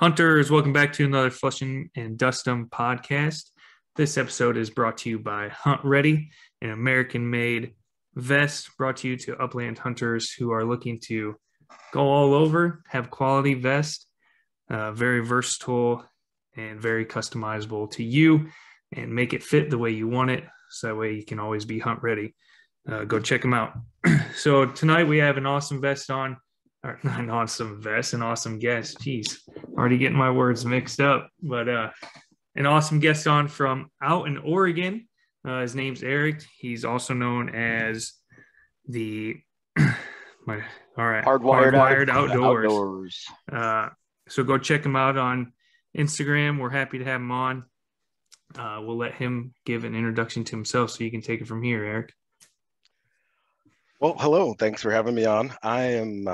Hunters, welcome back to another Flushing and Dustum podcast. This episode is brought to you by Hunt Ready, an American-made vest brought to you to upland hunters who are looking to go all over, have quality vest, very versatile and very customizable to you, and make it fit the way you want it, so that way you can always be hunt ready. Go check them out. So tonight we have an awesome vest on. Or not an awesome vest, an awesome guest. Jeez, already getting my words mixed up. But an awesome guest on from out in Oregon. His name's Eric. He's also known as the Hardwired Outdoors. So go check him out on Instagram. We're happy to have him on. We'll let him give an introduction to himself so you can take it from here, Eric. Well, hello. Thanks for having me on. I am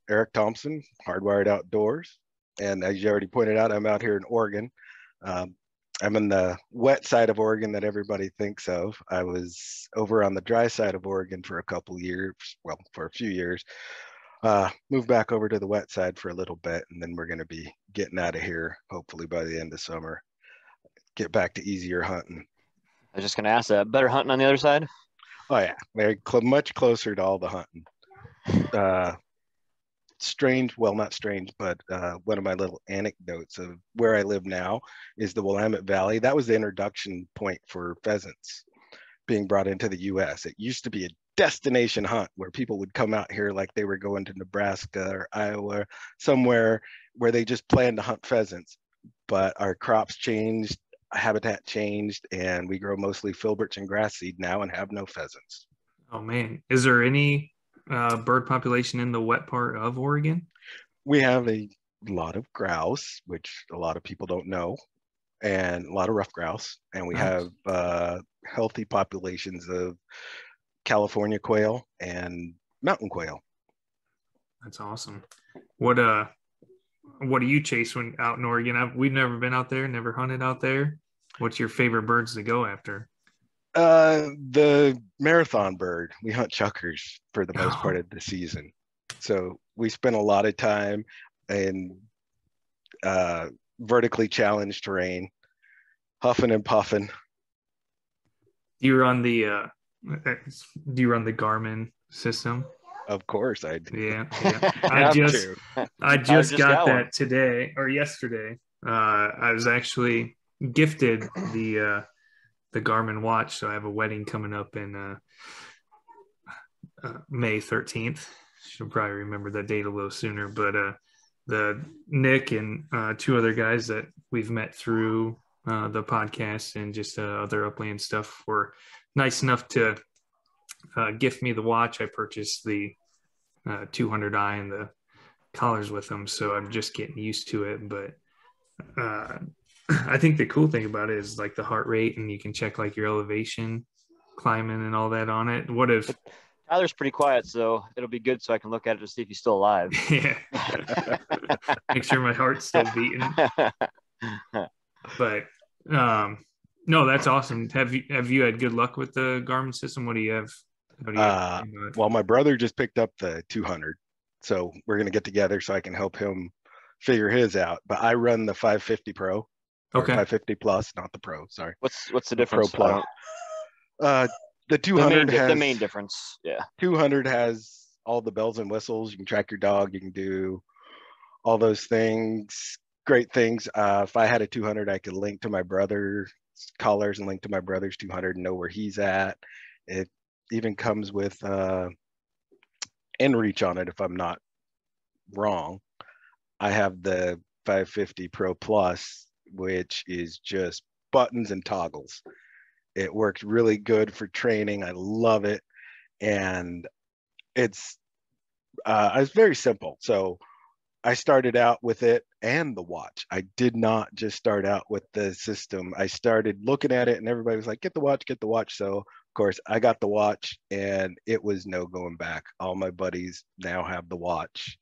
Eric Thompson, Hardwired Outdoors. And as you already pointed out, I'm out here in Oregon. I'm in the wet side of Oregon that everybody thinks of. I was over on the dry side of Oregon for a couple years, well, for a few years. Moved back over to the wet side for a little bit, and then we're going to be getting out of here, hopefully by the end of summer. Get back to easier hunting. I was just going to ask that. Better hunting on the other side? Oh yeah, much closer to all the hunting. Strange, well, not strange, but one of my little anecdotes of where I live now is the Willamette Valley. That was the introduction point for pheasants being brought into the U.S. It used to be a destination hunt where people would come out here like they were going to Nebraska or Iowa, somewhere where they just planned to hunt pheasants. But our crops changed, habitat changed, and we grow mostly filberts and grass seed now and have no pheasants. Oh man, is there any bird population in the wet part of Oregon? We have a lot of grouse, which a lot of people don't know, and a lot of ruffed grouse, and we have healthy populations of California quail and mountain quail. That's awesome. What do you chase when out in Oregon? We've never been out there, never hunted out there. What's your favorite birds to go after? The marathon bird. We hunt chukars for the most part of the season. So we spend a lot of time in vertically challenged terrain, huffing and puffing. Do you run the Garmin system? Of course I do. Yeah. I just got that today or yesterday. I was actually gifted the Garmin Watch, so I have a wedding coming up in May 13th. Should probably remember that date a little sooner, but the Nick and two other guys that we've met through the podcast and just other upland stuff were nice enough to gift me the watch. I purchased the 200i and the collars with them, so I'm just getting used to it. But I think the cool thing about it is like the heart rate, and you can check like your elevation, climbing, and all that on it. What if Tyler's pretty quiet, so it'll be good so I can look at it to see if he's still alive. Yeah. Make sure my heart's still beating. But no, that's awesome. Have you had good luck with the Garmin system? What do you have? Well, my brother just picked up the 200, so we're going to get together so I can help him figure his out. But I run the 550 Pro. Okay. 550 Plus, not the Pro. Sorry. What's the difference? Pro Plus. The 200 has the main difference. Yeah. 200 has all the bells and whistles. You can track your dog. You can do all those things. Great things. If I had a 200, I could link to my brother's collars and link to my brother's 200 and know where he's at. It even comes with inReach on it, if I'm not wrong. I have the 550 Pro Plus, which is just buttons and toggles. It works really good for training. I love it. And it's very simple. So I started out with it and the watch. I did not just start out with the system. I started looking at it and everybody was like, get the watch, get the watch. So of course I got the watch and it was no going back. All my buddies now have the watch.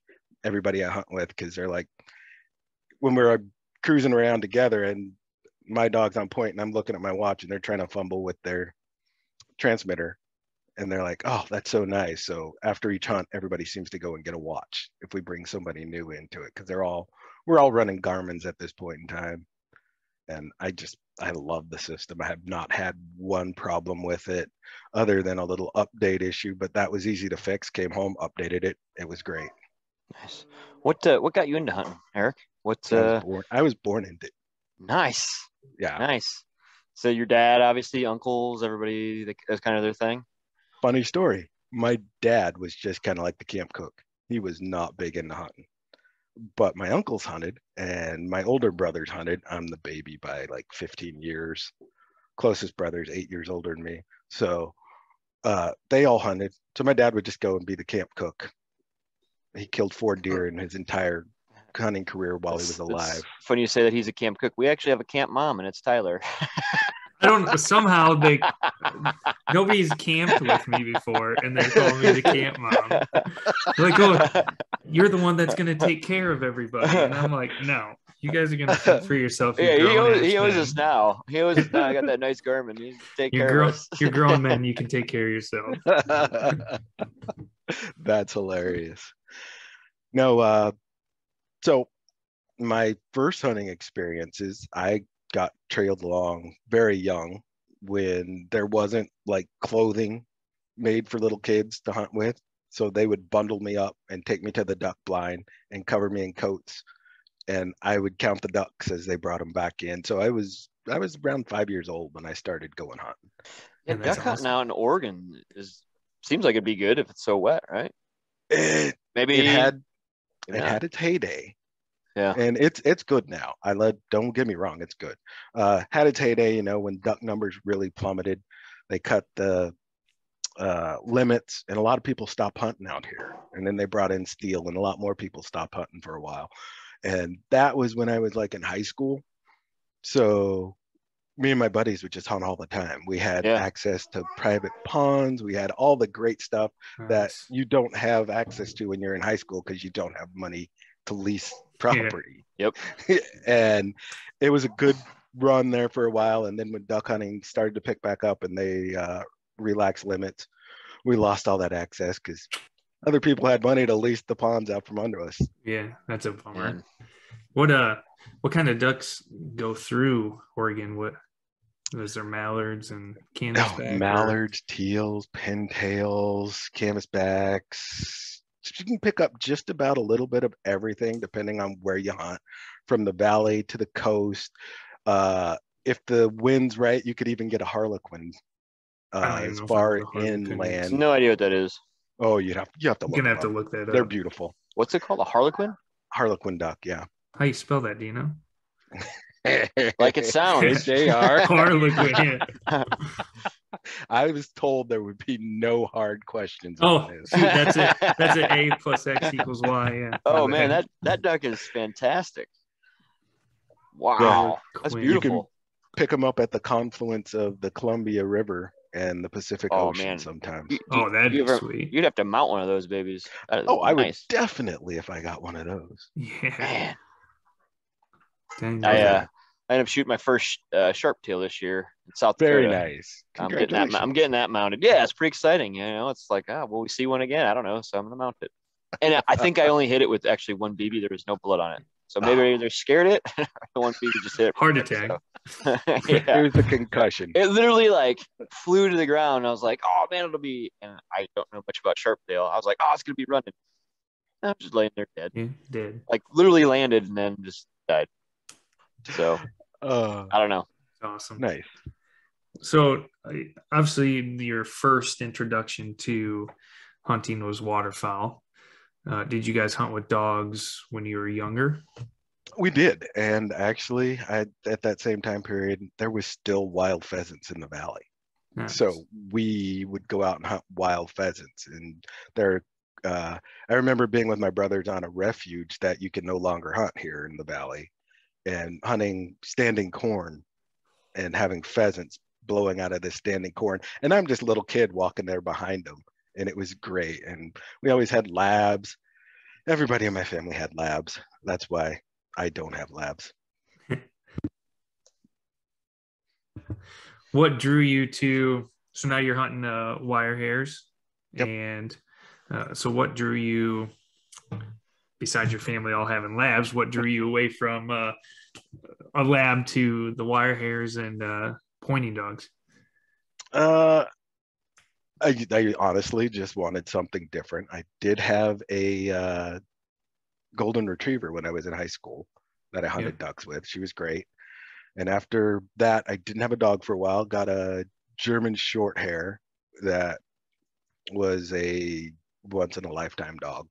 Everybody I hunt with, because they're like, when we're cruising around together and my dog's on point and I'm looking at my watch and they're trying to fumble with their transmitter, And they're like, oh, that's so nice. So after each hunt, everybody seems to go and get a watch if we bring somebody new into it, because we're all running Garmin's at this point in time. And I love the system. I have not had one problem with it other than a little update issue, but that was easy to fix. Came home, updated it. It was great. Nice. What got you into hunting, Eric? I was born into it. Nice. Yeah. Nice. So your dad, obviously, uncles, everybody, that's kind of their thing. Funny story. My dad was just kind of like the camp cook. He was not big into hunting. But my uncles hunted and my older brothers hunted. I'm the baby by like 15 years. Closest brother's 8 years older than me. So they all hunted. So my dad would just go and be the camp cook. He killed 4 deer in his entire hunting career while he was alive. It's funny you say that he's a camp cook. We actually have a camp mom, and it's Tyler. Somehow nobody's camped with me before, and they're calling me the camp mom. They're like, oh, you're the one that's going to take care of everybody. And I'm like, no, you guys are going to fend for yourself. Yeah, he owes us now. He owes us now. I got that nice Garmin. You take care of us. You're grown men. You can take care of yourself. That's hilarious. No, so my first hunting experiences, I got trailed along very young when there wasn't like clothing made for little kids to hunt with. So they would bundle me up and take me to the duck blind and cover me in coats. And I would count the ducks as they brought them back in. So I was around 5 years old when I started going hunting. Yeah, duck hunting out in Oregon seems like it'd be good if it's so wet, right? It had its heyday. Yeah. And it's good now. Don't get me wrong, it's good. Had its heyday, when duck numbers really plummeted. They cut the limits, and a lot of people stopped hunting out here. And then they brought in steel, and a lot more people stopped hunting for a while. And that was when I was like in high school. So me and my buddies would just hunt all the time. We had access to private ponds. We had all the great stuff that you don't have access to when you're in high school because you don't have money to lease property. Yep. And it was a good run there for a while. And then when duck hunting started to pick back up and they relaxed limits, we lost all that access because other people had money to lease the ponds out from under us. Yeah, that's a bummer. What kind of ducks go through Oregon? What is there? Mallards and canvasback? Mallards, teals, pintails, canvasbacks. You can pick up just about a little bit of everything depending on where you hunt, from the valley to the coast. If the wind's right, you could even get a harlequin as far inland. No idea what that is. Oh, you have to look. You're gonna have to look that up. They're beautiful. What's it called? A harlequin? Harlequin duck, yeah. How you spell that? Do you know? Like it sounds. H-A-R. Harlequin. Yeah. I was told there would be no hard questions. Oh, shoot, that's it. That's an A plus X equals Y. Yeah. Oh man, that duck is fantastic. Wow, that's beautiful. You can pick them up at the confluence of the Columbia River and the Pacific Ocean sometimes. That'd be sweet. You'd have to mount one of those babies. I would definitely if I got one of those. Yeah. Man. Dang, I ended up shooting my first sharp tail this year in South Dakota. Very nice. I'm getting that mounted. Yeah, it's pretty exciting. It's like, will we see one again? I don't know. So I'm gonna mount it. And I think I only hit it with actually one BB. There was no bullet on it. So maybe they scared it. The one BB just hit it. Heart attack. It was a concussion. It literally flew to the ground. I was like, oh man, it'll be. And I don't know much about sharp tail. I was like, oh, it's gonna be running. I'm just laying there dead. Yeah, dead. Literally landed and then just died. So I don't know. Awesome. Nice. So obviously your first introduction to hunting was waterfowl. Did you guys hunt with dogs when you were younger? We did. And actually at that same time period, there was still wild pheasants in the valley. Nice. So we would go out and hunt wild pheasants. And I remember being with my brothers on a refuge that you can no longer hunt here in the valley, and hunting standing corn and having pheasants blowing out of this standing corn. And I'm just a little kid walking there behind them. And it was great. And we always had labs. Everybody in my family had labs. That's why I don't have labs. What drew you to So now you're hunting wire hairs. Yep. And so what drew you, besides your family all having labs, what drew you away from a lab to the wire hairs and pointing dogs? I honestly just wanted something different. I did have a golden retriever when I was in high school that I hunted ducks with. She was great. And after that, I didn't have a dog for a while. Got a German short hair that was a once in a lifetime dog.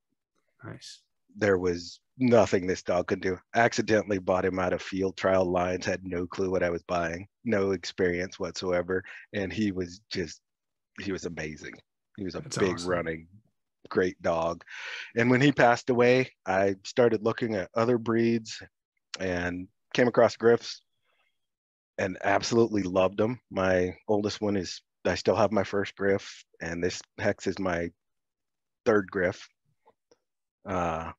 Nice. There was nothing this dog could do. Accidentally bought him out of field trial lines, had no clue what I was buying, no experience whatsoever. And he was amazing. He was That's big awesome. running, great dog. And when he passed away, I started looking at other breeds and came across Griffs and absolutely loved them. My oldest one I still have my first Griff, and this Hex is my third Griff. I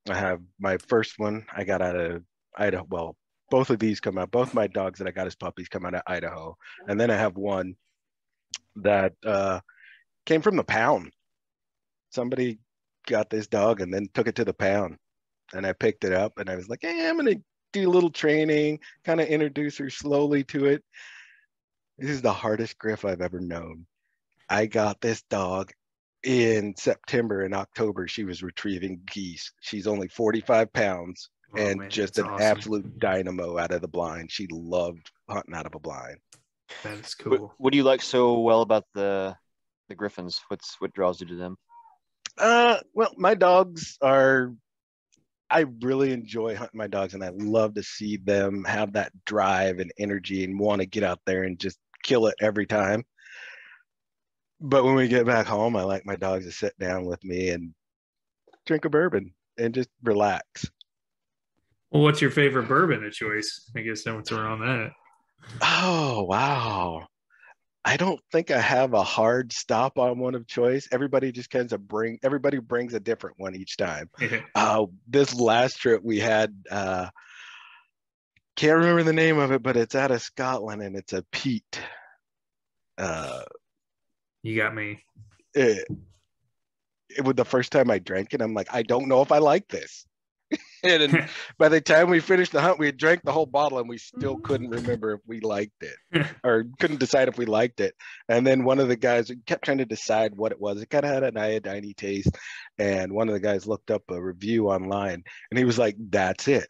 have my first one I got out of Idaho. Well, both of these come out, both my dogs that I got as puppies come out of Idaho. And then I have one that came from the pound. Somebody got this dog and then took it to the pound. And I picked it up and I was like, hey, I'm going to do a little training, kind of introduce her slowly to it. This is the hardest Griff I've ever known. I got this dog in September and October. She was retrieving geese. She's only 45 pounds and just an awesome. absolute dynamo out of the blind. She loved hunting out of a blind. That's cool. What do you like so well about the Griffons? What draws you to them? Well, my dogs are, I really enjoy hunting my dogs, and I love to see them have that drive and energy and want to get out there and just kill it every time. But when we get back home, I like my dogs to sit down with me and drink a bourbon and just relax. Well, what's your favorite bourbon of choice? I guess that's around that. Oh, wow. I don't think I have a hard stop on one of choice. Everybody just kind of everybody brings a different one each time. This last trip we had, can't remember the name of it, but it's out of Scotland and it's a peat. You got me. It was the first time I drank it. I'm like, I don't know if I like this. And by the time we finished the hunt, we had drank the whole bottle and we still couldn't remember if we liked it or couldn't decide if we liked it. And then one of the guys kept trying to decide what it was. It kind of had an iodine taste. And one of the guys looked up a review online and he was like, that's it.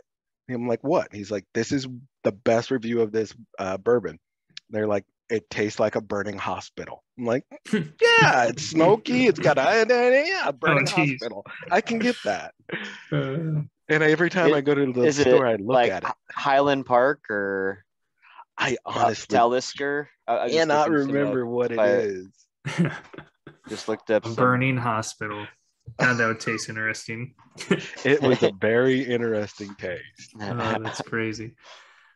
And I'm like, what? He's like, this is the best review of this bourbon. They're like, it tastes like a burning hospital. I'm like, yeah, it's smoky. It's got iodine. Yeah, burning hospital. I can get that. And every time I go to the store, I look at it. Highland Park or I honestly Talisker. I cannot remember what it is. Just looked up a burning hospital. God, that would taste interesting. It was a very interesting taste. Oh, that's crazy.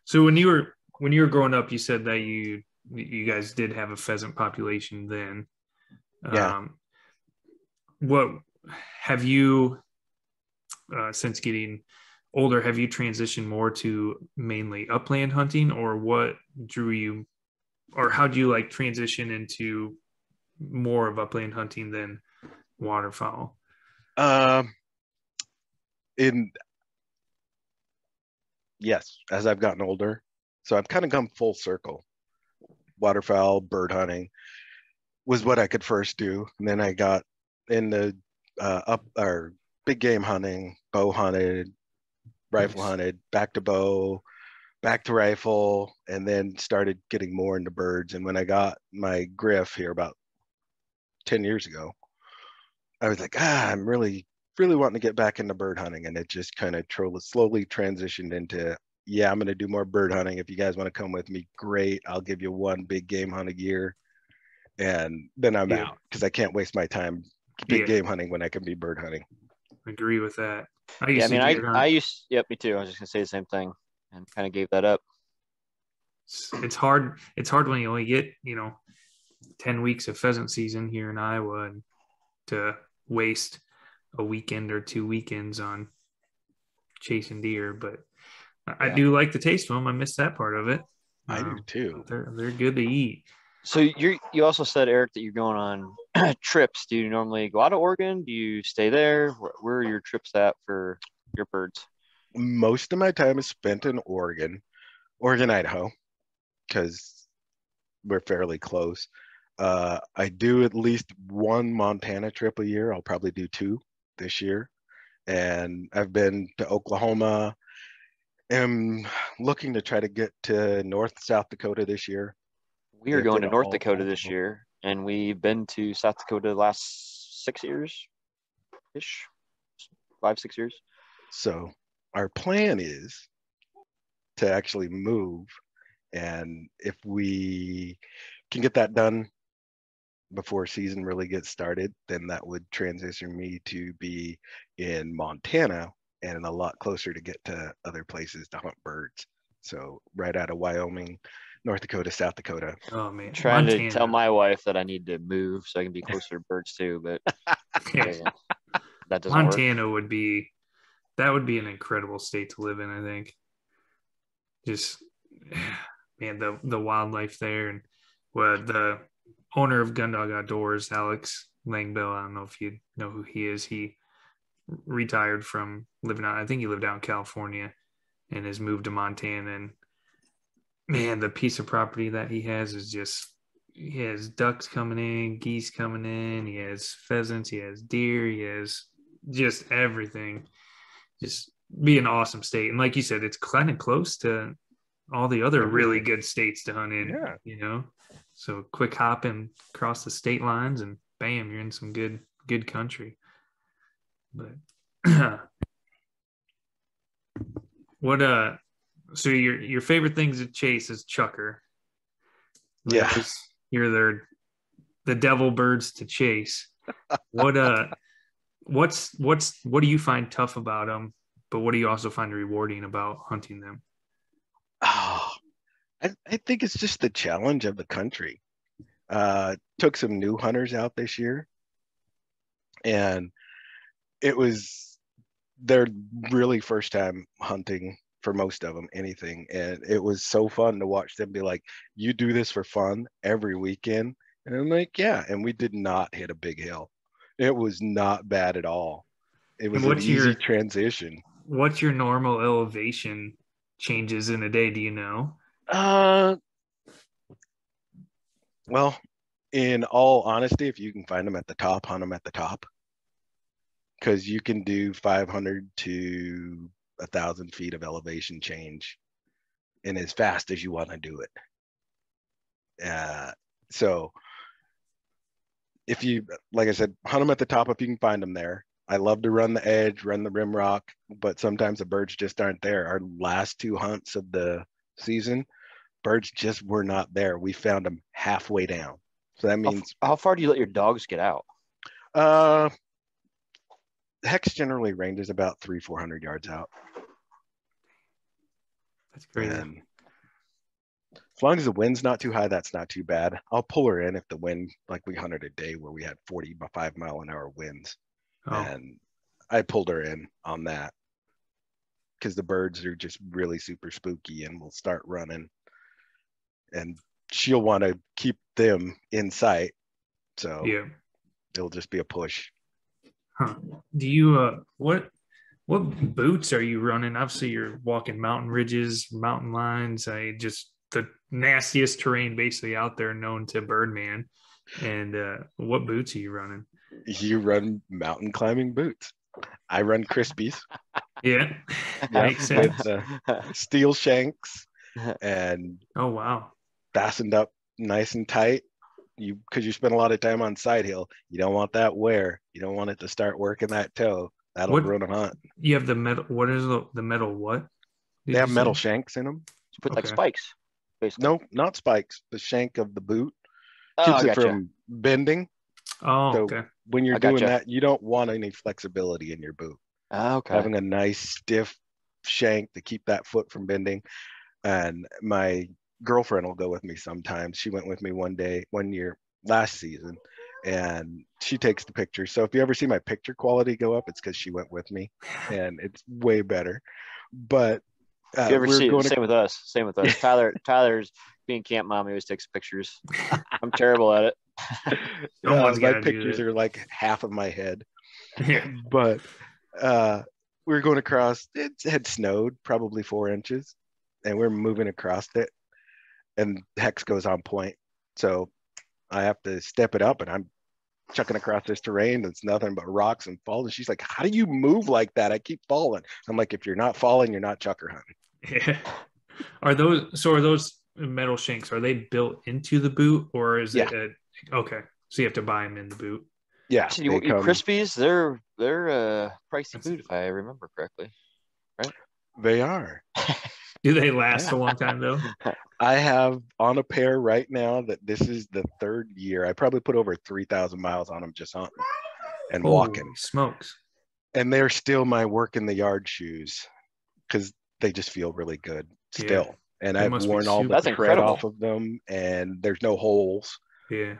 So when you were growing up, you said that you guys did have a pheasant population then. Yeah. What have you, since getting older, have you transitioned more to mainly upland hunting, or what drew you, or how do you like transition into more of upland hunting than waterfowl? Yes, as I've gotten older, so I've kind of come full circle. Waterfowl, bird hunting was what I could first do, and then I got into big game hunting, bow hunted, rifle hunted, back to bow, back to rifle, and then started getting more into birds. And when I got my Griff here about 10 years ago, I was like, I'm really wanting to get back into bird hunting, and it just kind of slowly transitioned into, yeah, I'm going to do more bird hunting. If you guys want to come with me, great. I'll give you one big game hunt a year. And then I'm out because I can't waste my time big game hunting when I can be bird hunting. Agree with that. I used, yep, me too. I was just going to say the same thing and kind of gave that up. It's hard. It's hard when you only get, 10 weeks of pheasant season here in Iowa and to waste a weekend or 2 weekends on chasing deer, but I do like the taste of them. I miss that part of it. I do too. They're good to eat. So you also said, Eric, that you're going on trips. Do you normally go out of Oregon? Do you stay there? Where are your trips at for your birds? Most of my time is spent in Oregon, Idaho, because we're fairly close. I do at least one Montana trip a year. I'll probably do two this year. And I've been to Oklahoma. Am looking to try to get to South Dakota this year. We are If going at to North all Dakota this possible. year, and we've been to South Dakota the last 6 years ish, 5, 6 years. So our plan is to actually move. And if we can get that done before season really gets started, then that would transition me to be in Montana and a lot closer to get to other places to hunt birds. So right out of Wyoming, North Dakota, South Dakota. Oh man, Trying to tell Montana. my wife that I need to move so I can be closer to birds too, but that doesn't work. Montana would be an incredible state to live in, I think. Just man, the wildlife there, and the owner of Gundog Outdoors, Alex Langbell, I don't know if you know who he is. He retired from living out, I think he lived out in California and has moved to Montana. And man, the piece of property that he has is just, he has ducks coming in, geese coming in, he has pheasants, he has deer, he has just everything. Just be an awesome state. And like you said, it's kind of close to all the other really good states to hunt in, Yeah. So quick hopping across the state lines and bam, you're in some good country. But what so your favorite things to chase is chucker. Yeah. You're the devil birds to chase. What do you find tough about them, but what do you also find rewarding about hunting them? Oh, I think it's just the challenge of the country. Took some new hunters out this year, and it was their really first time hunting for most of them, anything. And it was so fun to watch them be like, you do this for fun every weekend? And I'm like, yeah. And we did not hit a big hill. It was not bad at all. It was an easy transition. What's your normal elevation changes in a day? Do you know? Well, in all honesty, if you can find them at the top, hunt them at the top. Because you can do 500 to 1,000 feet of elevation change and as fast as you want to do it. So if you, like I said, hunt them at the top if you can find them there. I love to run the edge, run the rim rock, but sometimes the birds just aren't there. Our last two hunts of the season, birds just were not there. We found them halfway down. So that means how far do you let your dogs get out? Hex generally ranges about 300-400 yards out. That's crazy. And as long as the wind's not too high, that's not too bad. I'll pull her in if the wind, like we hunted a day where we had 45-mile-an-hour winds. Oh. And I pulled her in on that because the birds are just really super spooky and will start running. And she'll want to keep them in sight. So yeah, it'll just be a push. Huh. Do you, what boots are you running? Obviously, you're walking mountain ridges, mountain lines. Just the nastiest terrain basically out there known to Birdman. And what boots are you running? You run mountain climbing boots. I run Crispies. Yeah, makes sense. With steel shanks and oh wow, fastened up nice and tight. Because you spend a lot of time on side hill, you don't want that wear. You don't want it to start working that toe. That'll ruin a hunt. You have the metal. What is the metal? What? They have metal shanks in them. You put like spikes. Basically. No, not spikes. The shank of the boot keeps it from bending. Oh, so okay. When you're doing that, you don't want any flexibility in your boot. Okay. Having a nice stiff shank to keep that foot from bending. And my girlfriend will go with me sometimes. She went with me one year last season, and she takes the pictures. So if you ever see my picture quality go up, it's because she went with me, and it's way better. But if you ever see it, same with us. Tyler's being camp mom, he always takes pictures. I'm terrible at it. Someone's my gotta do pictures that. are like half of my head. Yeah. But we were going across. It had snowed probably 4 inches, and we're moving across it, and hex goes on point. So I have to step it up, and I'm chucking across this terrain. It's nothing but rocks and falls. And she's like, "How do you move like that? I keep falling." I'm like, "If you're not falling, you're not chucker hunting." Yeah. Are those metal shanks? Are they built into the boot, or is Yeah. it okay? So you have to buy them in the boot. Yeah, Actually, they come. Crispies, they're pricey boot if I remember correctly. They are. Do they last a long time though? I have on a pair right now that this is the 3rd year. I probably put over 3,000 miles on them just hunting and walking. Holy smokes! And they're still my work in the yard shoes because they just feel really good still. Yeah. And They I've must be worn all the That's tread incredible. off of them, and there's no holes. Yeah.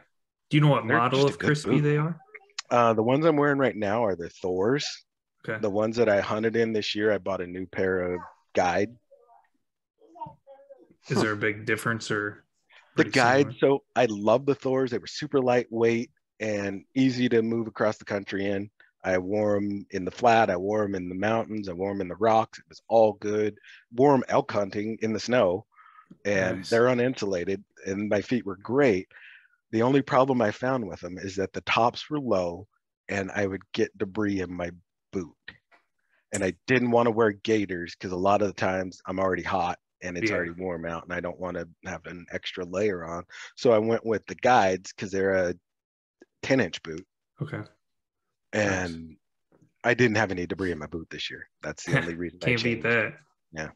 Do you know what They're model just a of good crispy boot. they are? The ones I'm wearing right now are the Thors. Okay. The ones that I hunted in this year, I bought a new pair of Guide. Is there a big difference or The pretty Guide, similar? so I love the Thors. They were super lightweight and easy to move across the country in. I wore them in the flat. I wore them in the mountains. I wore them in the rocks. It was all good. Wore them elk hunting in the snow, and Nice. they're uninsulated, and my feet were great. The only problem I found with them is that the tops were low, and I would get debris in my boot. And I didn't want to wear gaiters because a lot of the times I'm already hot and it's Yeah. already warm out, and I don't want to have an extra layer on. So I went with the Guides because they're a 10-inch boot, Okay. and I didn't have any debris in my boot this year. That's the only reason I Can't beat changed. that. Yeah.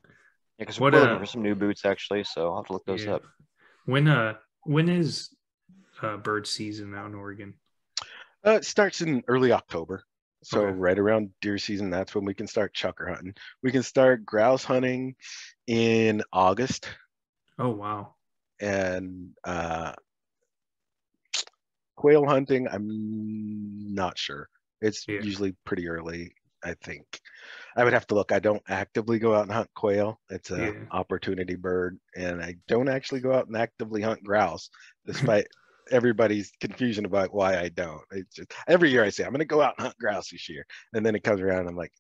Because What, we're looking for some new boots actually, so I'll have to look those Yeah. up. When is bird season out in Oregon? It starts in early October. So Okay. right around deer season, that's when we can start chucker hunting. We can start grouse hunting in August, Oh wow. and quail hunting, I'm not sure. It's Yeah. usually pretty early, I think. I would have to look. I don't actively go out and hunt quail. It's a Yeah. opportunity bird, and I don't actually go out and actively hunt grouse, despite everybody's confusion about why I don't. It's just, every year I say I'm going to go out and hunt grouse this year, and then it comes around and I'm like,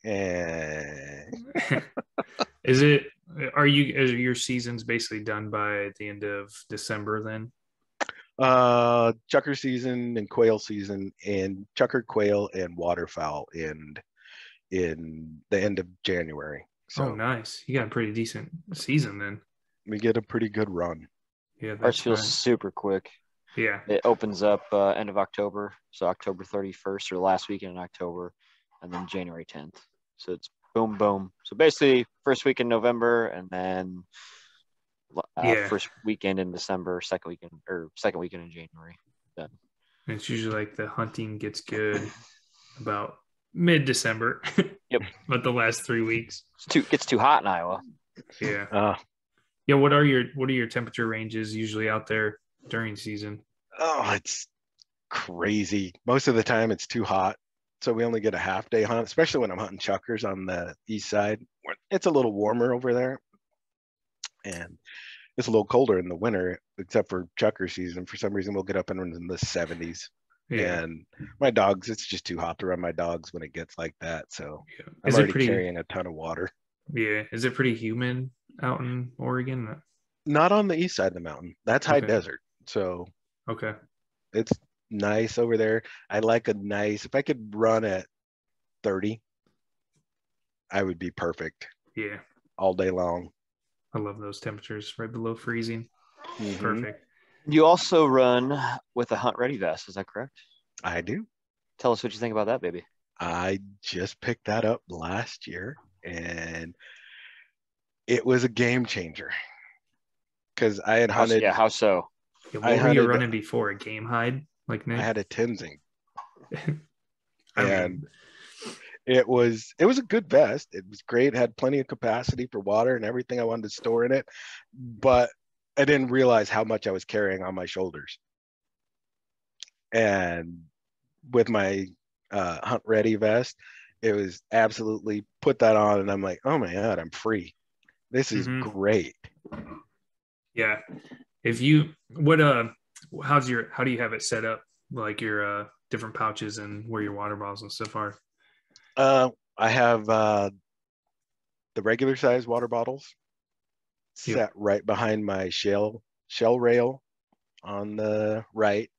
Is your seasons basically done by the end of December then? chucker season and quail season, and chucker, quail, and waterfowl in the end of January. So Oh nice. You got a pretty decent season then. we get a pretty good run. Yeah, Ours that's feels nice. super quick. Yeah. It opens up end of October, so October 31st or last weekend in October, and then January 10th. So it's boom, boom. So basically, first week in November, and then Yeah. first weekend in December, second weekend in January. Done. And it's usually like the hunting gets good about mid-December. Yep. But the last 3 weeks. Gets too hot in Iowa. Yeah. Yeah. What are your temperature ranges usually out there during season? Oh, it's crazy. Most of the time it's too hot. So we only get a half day hunt, especially when I'm hunting chuckers on the east side. It's a little warmer over there. And it's a little colder in the winter, except for chucker season. For some reason, we'll get up in the 70s. Yeah. And my dogs, it's just too hot to run my dogs when it gets like that. So Yeah. I'm already carrying a ton of water. Yeah. Is it pretty humid out in Oregon? Not on the east side of the mountain. That's high Okay. desert. So Okay. it's nice over there. I like if I could run at 30, I would be perfect Yeah. all day long. I love those temperatures right below freezing. Mhm. Perfect. You also run with a hunt ready vest, is that correct? I do. Tell us what you think about that, baby. I just picked that up last year, and it was a game changer because I had hunted. How so? Yeah, I what were you hunted- running before? A game hide? Like Nick? I had a Tenzing, I mean, and it was a good vest. It was great. It had plenty of capacity for water and everything I wanted to store in it, but I didn't realize how much I was carrying on my shoulders. And with my hunt ready vest, it was absolutely put that on, and I'm like, oh my god, I'm free. This is Mhm. great. Yeah. If you what how do you have it set up? Like your different pouches and where your water bottles and stuff are? I have the regular size water bottles set right behind my shell rail on the right,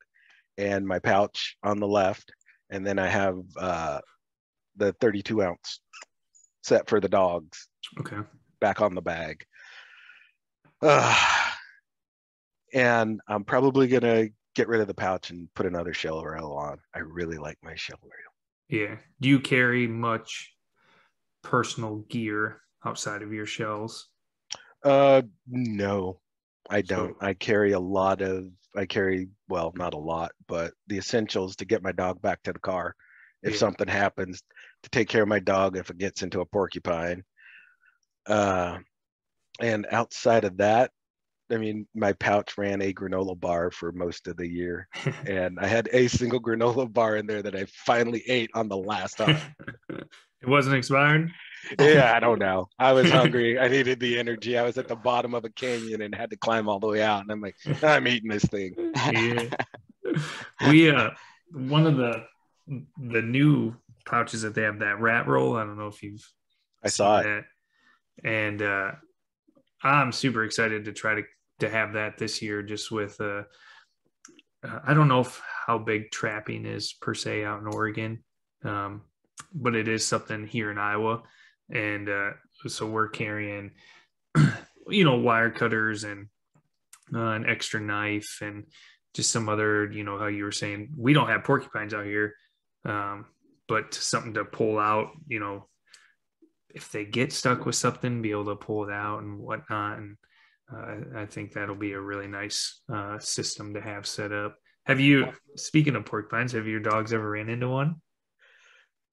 and my pouch on the left. And then I have the 32 ounce set for the dogs. Okay. Back on the bag. And I'm probably going to get rid of the pouch and put another shell rail on. I really like my shell rail. Yeah. Do you carry much personal gear outside of your shells? No, I don't. I carry well, not a lot, but the essentials to get my dog back to the car if something happens, to take care of my dog if it gets into a porcupine. And outside of that, I mean, my pouch ran a granola bar for most of the year, and I had a single granola bar in there that I finally ate on the last hunt. It wasn't expired? Yeah, I don't know. I was hungry. I needed the energy. I was at the bottom of a canyon and had to climb all the way out, and I'm like, I'm eating this thing. Yeah. We one of the new pouches that they have, that rat roll. I don't know if you've saw it. That. And I'm super excited to try to have that this year, just with I don't know how big trapping is per se out in Oregon, but it is something here in Iowa. And so we're carrying wire cutters and an extra knife and just some other, how you were saying, we don't have porcupines out here, but something to pull out, if they get stuck with something, be able to pull it out and whatnot. And I think that'll be a really nice system to have set up. Speaking of porcupines, have your dogs ever ran into one?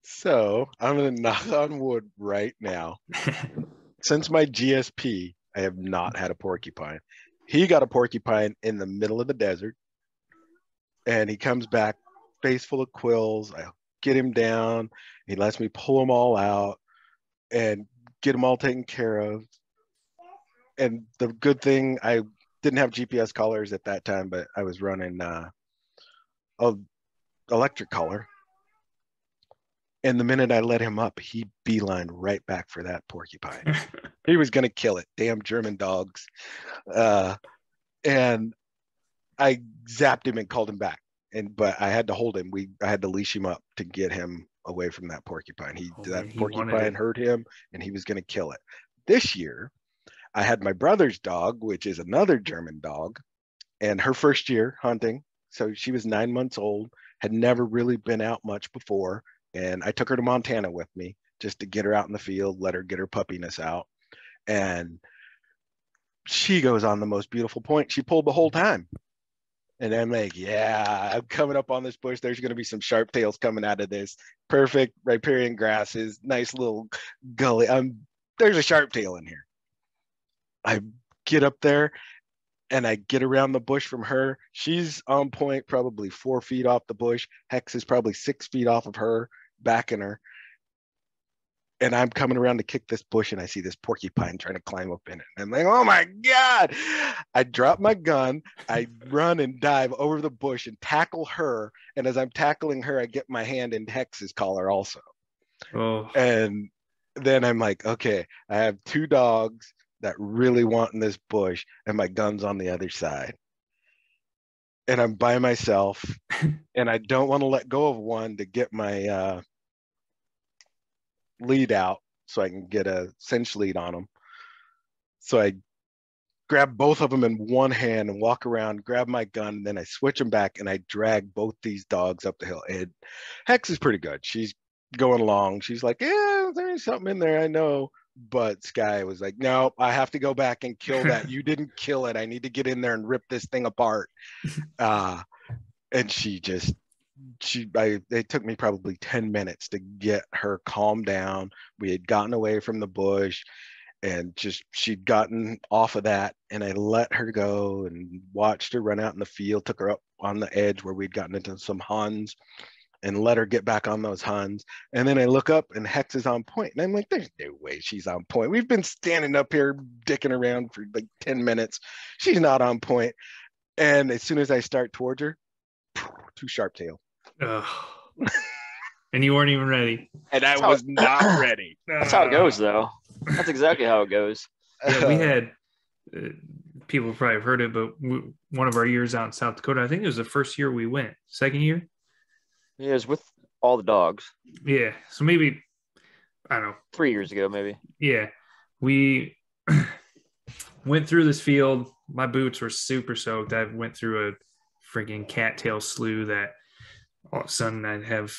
So I'm going to knock on wood right now. Since my GSP, I have not had a porcupine. He got a porcupine in the middle of the desert, and he comes back face full of quills. I get him down. He lets me pull them all out and get them all taken care of. And the good thing, I didn't have GPS collars at that time, but I was running a electric collar. And the minute I let him up, he beelined right back for that porcupine. He was going to kill it. Damn German dogs. And I zapped him and called him back. But I had to hold him. I had to leash him up to get him away from that porcupine. That porcupine hurt him, and he was going to kill it. This year, I had my brother's dog, which is another German dog, and her first year hunting. So she was 9 months old, had never really been out much before. And I took her to Montana with me just to get her out in the field, let her get her puppiness out. And she goes on the most beautiful point. She pulled the whole time. And I'm like, yeah, I'm coming up on this bush. There's going to be some sharp tails coming out of this. Perfect riparian grasses, nice little gully. There's a sharp tail in here. I get up there and I get around the bush from her. She's on point, probably 4 feet off the bush. Hex is probably 6 feet off of her, backing her. And I'm coming around to kick this bush, and I see this porcupine trying to climb up in it. And I'm like, oh my God. I drop my gun. I run and dive over the bush and tackle her. And as I'm tackling her, I get my hand in Hex's collar also. Oh. And then I'm like, okay, I have 2 dogs that really want in this bush, and my gun's on the other side. And I'm by myself, and I don't want to let go of one to get my lead out so I can get a cinch lead on them. So I grab both of them in one hand and walk around, grab my gun, and then I switch them back and I drag both these dogs up the hill. And Hex is pretty good. She's going along. She's like, yeah, there's something in there, I know. But Sky was like, no, I have to go back and kill that. You didn't kill it. I need to get in there and rip this thing apart. And it took me probably 10 minutes to get her calmed down. We had gotten away from the bush, and she'd gotten off of that, and I let her go and watched her run out in the field, took her up on the edge where we'd gotten into some huns and let her get back on those huns. And then I look up and Hex is on point, and I'm like, there's no way she's on point. We've been standing up here dicking around for like 10 minutes. She's not on point. And as soon as I start towards her, too sharp tail. Ugh. And you weren't even ready. And I was not ready. That's how it goes, though. That's exactly how it goes. Yeah, we had people probably have heard it, but one of our years out in South Dakota, I think it was the first year we went. Second year? Yeah, it was with all the dogs. Yeah. So maybe, I don't know. 3 years ago, maybe. Yeah. We went through this field. My boots were super soaked. I went through a freaking cattail slough that all of a sudden I'd have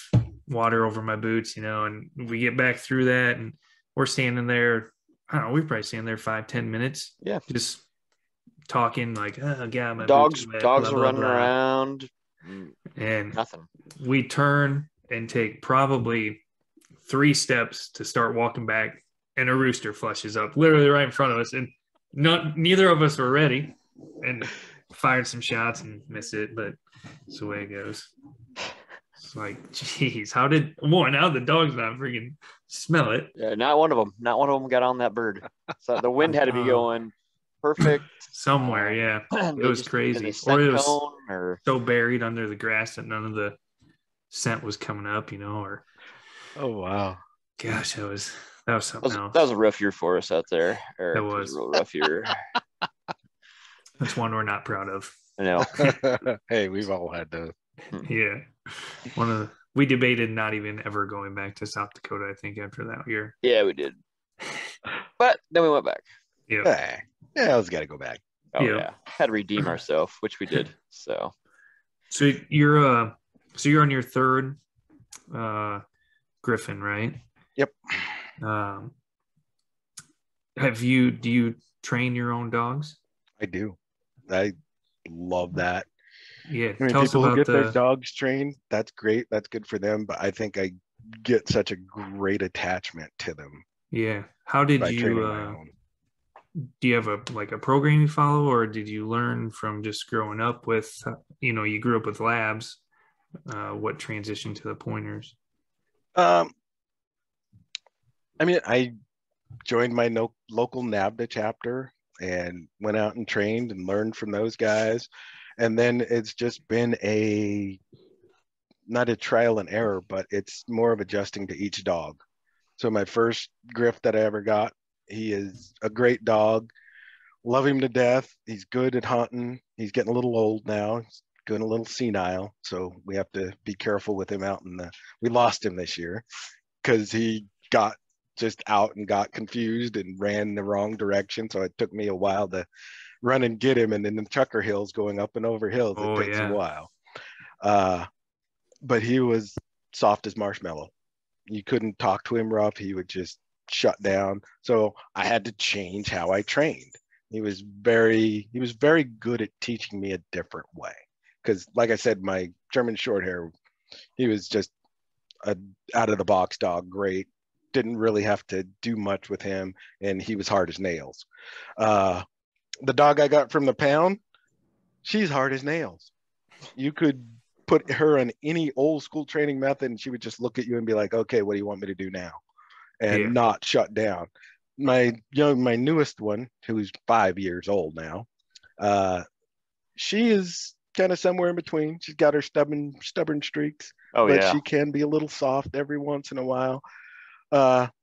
water over my boots, and we get back through that and we're standing there. I don't know, we're probably standing there 5-10 minutes. Yeah. Just talking like, oh God, my dogs boots are wet, dogs blah, are blah, running blah. around. And Nothing. we turn and take probably 3 steps to start walking back, and a rooster flushes up literally right in front of us. And neither of us were ready, and fired some shots and missed it, but it's the way it goes. It's like, geez, now the dog's not freaking smell it. Yeah, not one of them got on that bird. So the wind had to be going perfect somewhere. Yeah, it was crazy. Or it was so buried under the grass that none of the scent was coming up, or. Oh wow, gosh, that was something else. That was a rough year for us out there. It was a real rough year. That's one we're not proud of. I know. Hey, we've all had those. Yeah. We debated not even ever going back to South Dakota, I think, after that year. Yeah, we did. But then we went back. Yeah. Yeah, I was got to go back. Oh yeah. Had to redeem ourselves, which we did. So you're on your third Griffin, right? Yep. Do you train your own dogs? I do. I love that. Yeah. I mean, tell us people about who get their dogs trained, that's great. That's good for them. But I think I get such a great attachment to them. Yeah. How did you do you have a program you follow, or did you learn from just growing up with, you grew up with labs, what transitioned to the pointers? I mean, I joined my local NABDA chapter and went out and trained and learned from those guys. And then it's just been not a trial and error, but it's more of adjusting to each dog. So my first Griff that I ever got, he is a great dog. Love him to death. He's good at hunting. He's getting a little old now. He's getting a little senile. So we have to be careful with him out we lost him this year because he got just out and got confused and ran the wrong direction. So it took me a while to run and get him. And then the Chucker Hills going up and over hills, it takes a while. But he was soft as marshmallow. You couldn't talk to him rough. He would just shut down. So I had to change how I trained. He was very good at teaching me a different way. Because like I said, my German Shorthair, he was just a out of the box dog, great. Didn't really have to do much with him, and he was hard as nails. The dog I got from the pound, she's hard as nails. You could put her on any old school training method and she would just look at you and be like, okay, what do you want me to do now? And not shut down. My newest one, who's 5 years old now, she is kind of somewhere in between. She's got her stubborn streaks, but she can be a little soft every once in a while.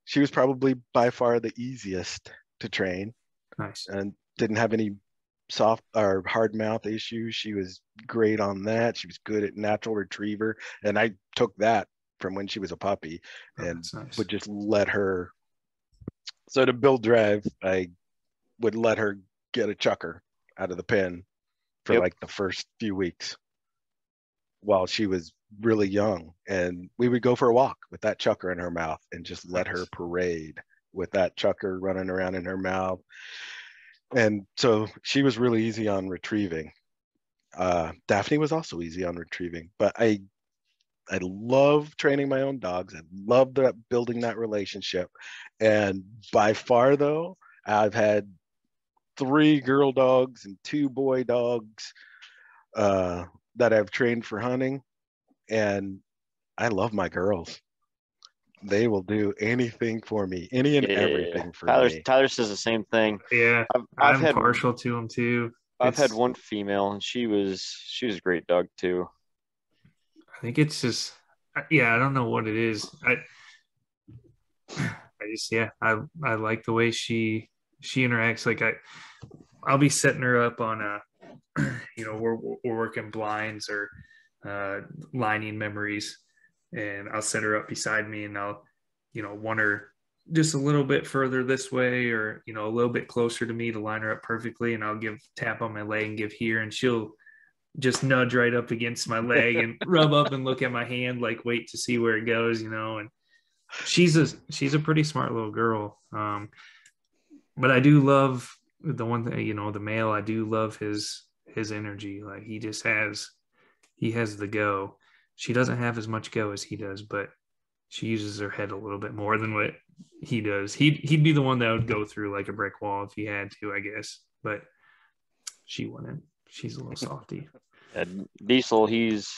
She was probably by far the easiest to train. Nice. And didn't have any soft or hard mouth issues. She was great on that. She was good at natural retriever, and I took that from when she was a puppy and would just let her. So to build drive, I would let her get a chucker out of the pen for like the first few weeks while she was really young, and we would go for a walk with that chucker in her mouth and just let her parade with that chucker running around in her mouth. And so she was really easy on retrieving. Daphne was also easy on retrieving, but I love training my own dogs. I love building that relationship. And by far though, I've had 3 girl dogs and 2 boy dogs that I've trained for hunting. And I love my girls. They will do anything for me, any and everything for me. Tyler says the same thing. Yeah, I'm partial to them too. I've had one female, and she was a great dog too. I think it's just, yeah, I don't know what it is. I like the way she interacts. Like I'll be setting her up on we're working blinds or lining memories, and I'll set her up beside me, and I'll want her just a little bit further this way, or a little bit closer to me to line her up perfectly, and I'll give tap on my leg and give here, and she'll just nudge right up against my leg and rub up and look at my hand, like wait to see where it goes, and she's a pretty smart little girl. But I do love the one thing, the male. I do love his energy. Like he has the go. She doesn't have as much go as he does, but she uses her head a little bit more than what he does. He'd be the one that would go through like a brick wall if he had to, I guess. But she wouldn't. She's a little softy. And Diesel, he's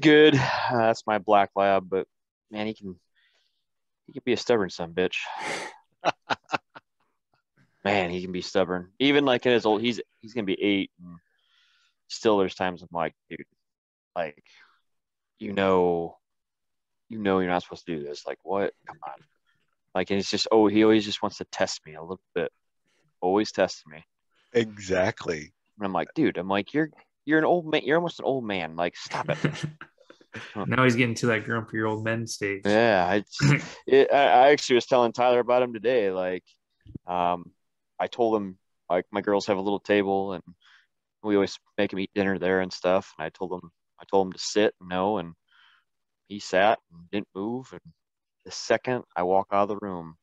good. That's my black lab, but man, he can be a stubborn son of a bitch. Man, he can be stubborn. Even like in his old, he's gonna be 8. And still, there's times I'm like, dude, like, you're not supposed to do this. Like, what? Come on. Like, and it's just, he always just wants to test me a little bit. Always testing me. Exactly. And I'm like, dude, you're an old man. You're almost an old man. Like, stop it. Now he's getting to that grumpy old men stage. Yeah, I actually was telling Tyler about him today. Like, I told him like my girls have a little table and we always make him eat dinner there and stuff. And I told him to sit, and he sat and didn't move. And the second I walk out of the room,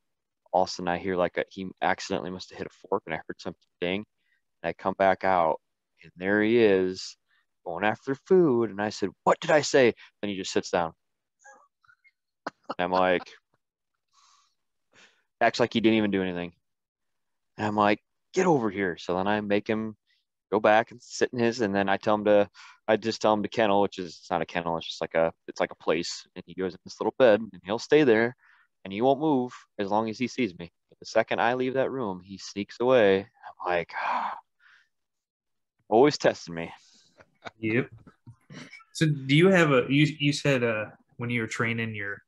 all of a sudden I hear like he accidentally must have hit a fork, and I heard something ding. And I come back out, and there he is going after food. And I said, "What did I say?" And he just sits down. And I'm like, acts like he didn't even do anything. And I'm like, get over here. So then I make him go back and sit in his, and then I just tell him to kennel, which is, it's not a kennel, it's just like a place. And he goes in this little bed and he'll stay there and he won't move as long as he sees me. But the second I leave that room, he sneaks away. I'm like, always testing me. Yep. So do you have you said when you were training your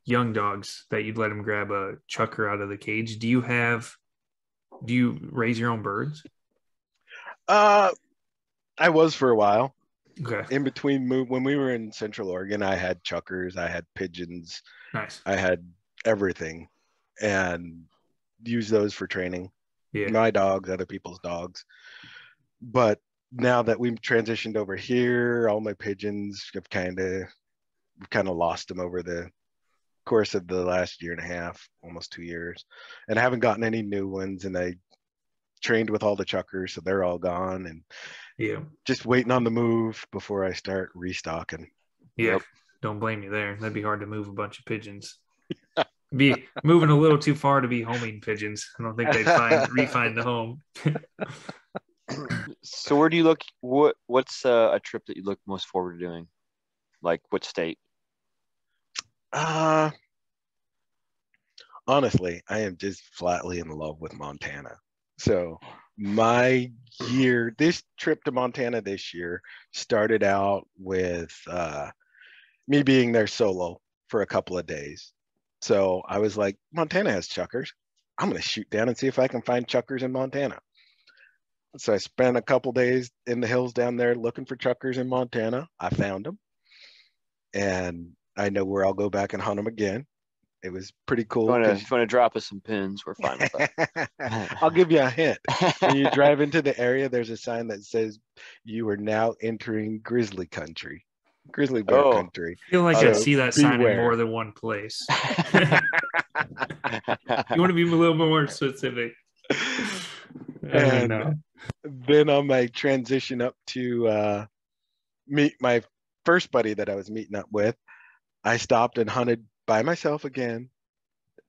young dogs that you'd let them grab a chucker out of the cage? Do you raise your own birds? I was for a while. Okay. In between when we were in Central Oregon, I had chuckers, I had pigeons. Nice. I had everything and use those for training. Yeah. My dogs, other people's dogs. But now that we've transitioned over here, all my pigeons have kind of lost them over the course of the last year and a half, almost 2 years, and I haven't gotten any new ones. And I trained with all the chuckers, so they're all gone, and just waiting on the move before I start restocking. Yep. Don't blame you there. That'd be hard to move a bunch of pigeons. Be moving a little too far to be homing pigeons. I don't think they'd refine the home. So where do you look? What's a trip that you look most forward to doing? Like what state? Honestly, I am just flatly in love with Montana. So this trip to Montana this year started out with me being there solo for a couple of days. So I was like, Montana has chuckers. I'm going to shoot down and see if I can find chuckers in Montana. So I spent a couple days in the hills down there looking for chuckers in Montana. I found them. And I know where I'll go back and hunt them again. It was pretty cool. If you want to drop us some pins, we're fine with that. I'll give you a hint. When you drive into the area, there's a sign that says you are now entering grizzly country. Grizzly bear country. I feel like I see that sign in more than one place. You want to be a little more specific. And then on my transition up to meet my first buddy that I was meeting up with, I stopped and hunted by myself again,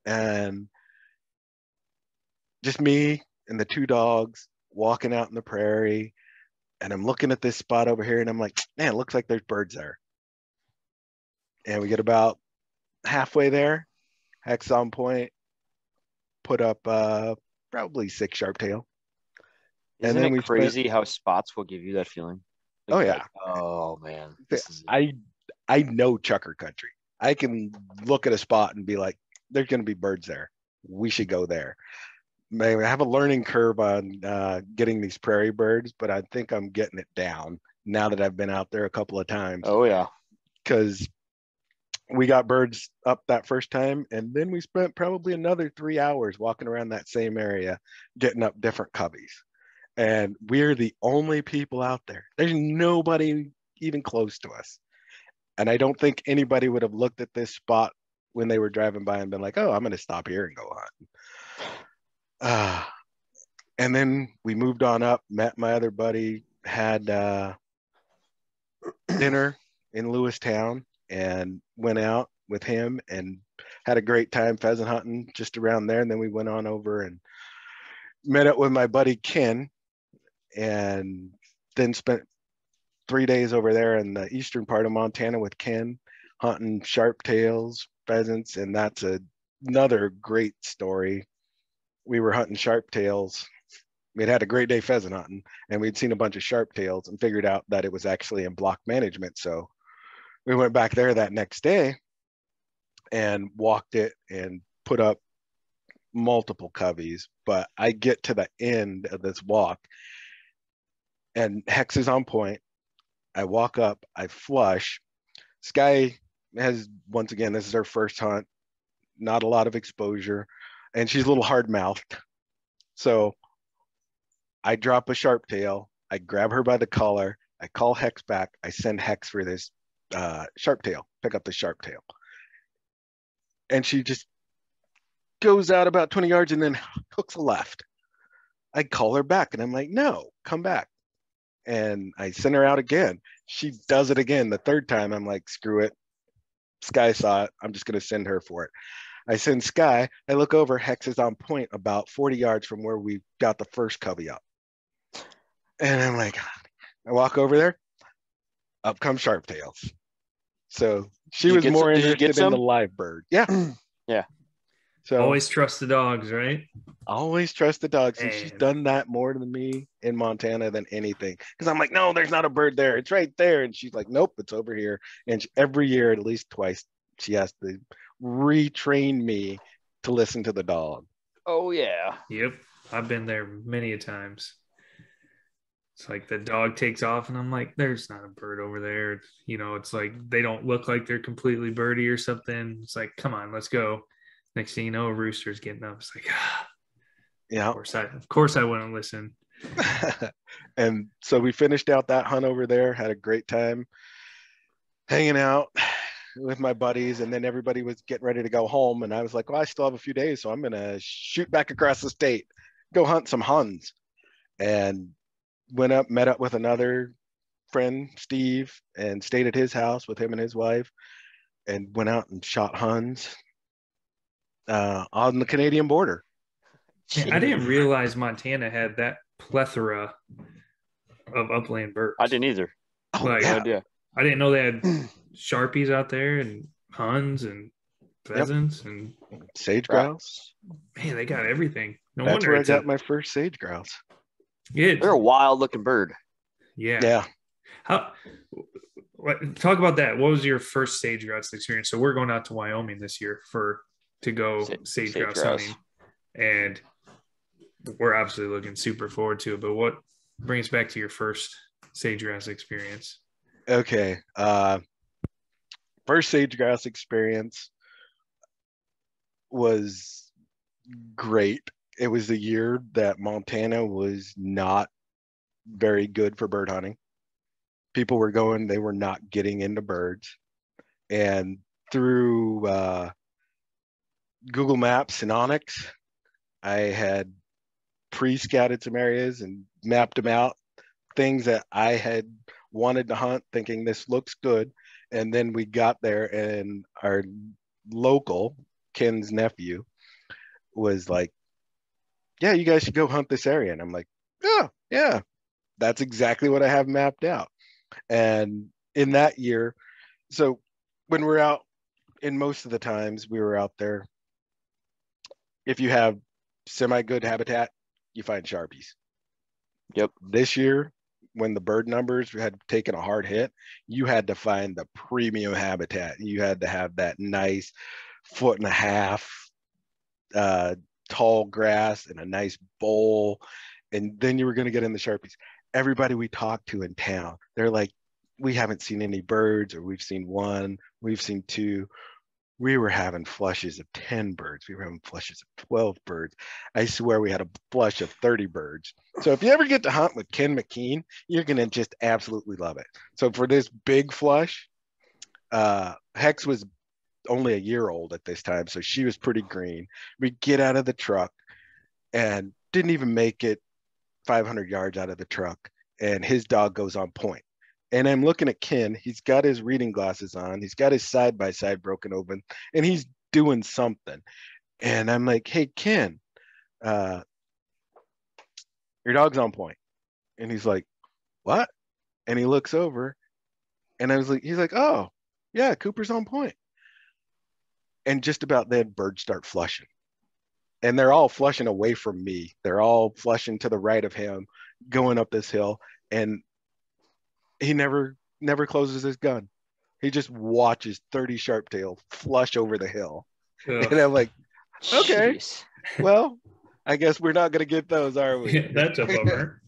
and just me and the 2 dogs walking out in the prairie. And I'm looking at this spot over here and I'm like, man, it looks like there's birds there. And we get about halfway there, hex on point, put up probably 6 sharptail. Isn't then it we crazy how spots will give you that feeling? Oh, Like, yeah. like, oh man, this is it. I know chucker country. I can look at a spot and be like, there's going to be birds there. We should go there. Maybe I have a learning curve on getting these prairie birds, but I think I'm getting it down now that I've been out there a couple of times. Oh yeah. Because we got birds up that first time, and then we spent probably another 3 hours walking around that same area, getting up different coveys. And we're the only people out there. There's nobody even close to us. And I don't think anybody would have looked at this spot when they were driving by and been like, oh, I'm going to stop here and go hunt. And then we moved on up, met my other buddy, had dinner in Lewistown, and went out with him and had a great time pheasant hunting just around there. And then we went on over and met up with my buddy Ken, and then spent 3 days over there in the eastern part of Montana with Ken, hunting sharptails, pheasants, and that's another great story. We were hunting sharptails. We'd had a great day pheasant hunting, and we'd seen a bunch of sharptails and figured out that it was actually in block management. So we went back there that next day and walked it and put up multiple coveys. But I get to the end of this walk, and Hex is on point. I walk up, I flush. Sky has, once again, this is her first hunt, not a lot of exposure, and she's a little hard-mouthed. So I drop a sharptail, I grab her by the collar, I call Hex back, I send Hex for this sharptail, pick up the sharptail. And she just goes out about 20 yards and then hooks a left. I call her back and I'm like, no, come back. And I send her out again. She does it again. The third time, I'm like, screw it. Sky saw it. I'm just going to send her for it. I send Sky. I look over. Hex is on point about 40 yards from where we got the first covey up. And I'm like, I walk over there. Up come sharptails. So she was more interested in the live bird. Yeah. Yeah. So always trust the dogs, right? Always trust the dogs. And she's done that more than me in Montana than anything. Because I'm like, no, there's not a bird there. It's right there. And she's like, nope, it's over here. And every year, at least twice, she has to retrain me to listen to the dog. Oh, yeah. Yep. I've been there many a times. It's like the dog takes off and I'm like, there's not a bird over there. You know, it's like they don't look like they're completely birdie or something. It's like, come on, let's go. Next thing you know, a rooster's getting up. It's like, yeah. Of course I wouldn't listen. And so we finished out that hunt over there, had a great time hanging out with my buddies, and then everybody was getting ready to go home. And I was like, well, I still have a few days, so I'm going to shoot back across the state, go hunt some huns. And went up, met up with another friend, Steve, and stayed at his house with him and his wife, and went out and shot huns on the Canadian border. I didn't realize Montana had that plethora of upland birds. I didn't either. Like, yeah. No idea. I didn't know they had Sharpies out there and huns and pheasants and sage grouse. Man, they got everything. No That's wonder where I got my first sage grouse. Yeah, they're a wild looking bird. Yeah. Talk about that. What was your first sage grouse experience? So we're going out to Wyoming this year to go sage grouse hunting, and we're absolutely looking super forward to it. But what brings back to your first sage grouse experience? Okay, first sage grouse experience was great. It was the year that Montana was not very good for bird hunting. People were going, they were not getting into birds. And through Google Maps and Onyx, I had pre-scouted some areas and mapped them out, things that I had wanted to hunt, thinking this looks good. And then we got there and our local, Ken's nephew, was like, yeah, you guys should go hunt this area. And I'm like, yeah, that's exactly what I have mapped out. And in that year, so when we're out, in most of the times we were out there, if you have semi-good habitat, you find Sharpies. Yep. This year, when the bird numbers had taken a hard hit, you had to find the premium habitat. You had to have that nice 1.5 foot tall grass and a nice bowl. And then you were going to get in the Sharpies. Everybody we talked to in town, they're like, we haven't seen any birds, or we've seen one, we've seen two. We were having flushes of 10 birds. We were having flushes of 12 birds. I swear we had a flush of 30 birds. So if you ever get to hunt with Ken McKean, you're going to just absolutely love it. So for this big flush, Hex was only a year old at this time, so she was pretty green. We get out of the truck and didn't even make it 500 yards out of the truck, and his dog goes on point. And I'm looking at Ken. He's got his reading glasses on. He's got his side-by-side broken open, and he's doing something. And I'm like, hey, Ken, your dog's on point. And he's like, what? And he looks over, and I was like, he's like, oh, yeah, Cooper's on point. And just about then, birds start flushing. And they're all flushing away from me. They're all flushing to the right of him, going up this hill. And he never closes his gun. He just watches 30 sharptail flush over the hill. Ugh. And I'm like, okay, jeez. Well, I guess we're not going to get those, are we? That's a bummer.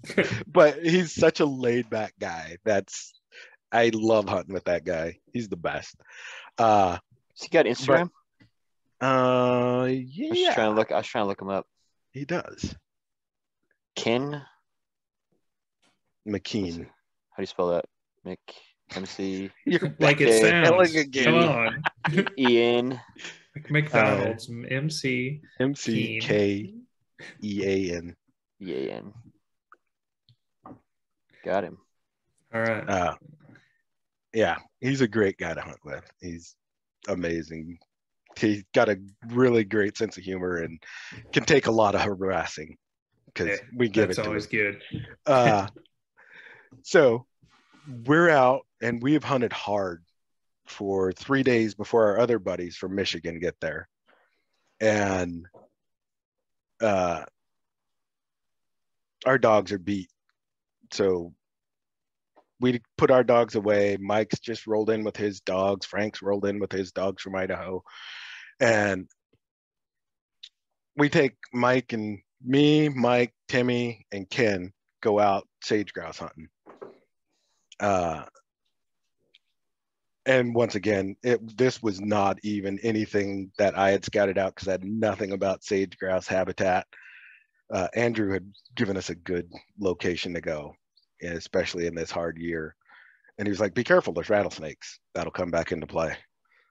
But he's such a laid back guy. I love hunting with that guy. He's the best. Has he got Instagram? Yeah. I was trying to look him up. He does. Ken McKean. How do you spell that? MC. Like it sounds. Come on. Ian. McDonald's. MC. MCKEAN. EAN. Got him. All right. Yeah, he's a great guy to hunt with. He's amazing. He's got a really great sense of humor and can take a lot of harassing because we give it to him. That's always good. So we're out and we've hunted hard for 3 days before our other buddies from Michigan get there. And our dogs are beat. So we put our dogs away. Mike's just rolled in with his dogs. Frank's rolled in with his dogs from Idaho. And we take Mike and me, Mike, Timmy, and Ken go out sage grouse hunting. And once again, this was not even anything that I had scouted out because I had nothing about sage grouse habitat. Andrew had given us a good location to go, especially in this hard year. And he was like, be careful, there's rattlesnakes. That'll come back into play.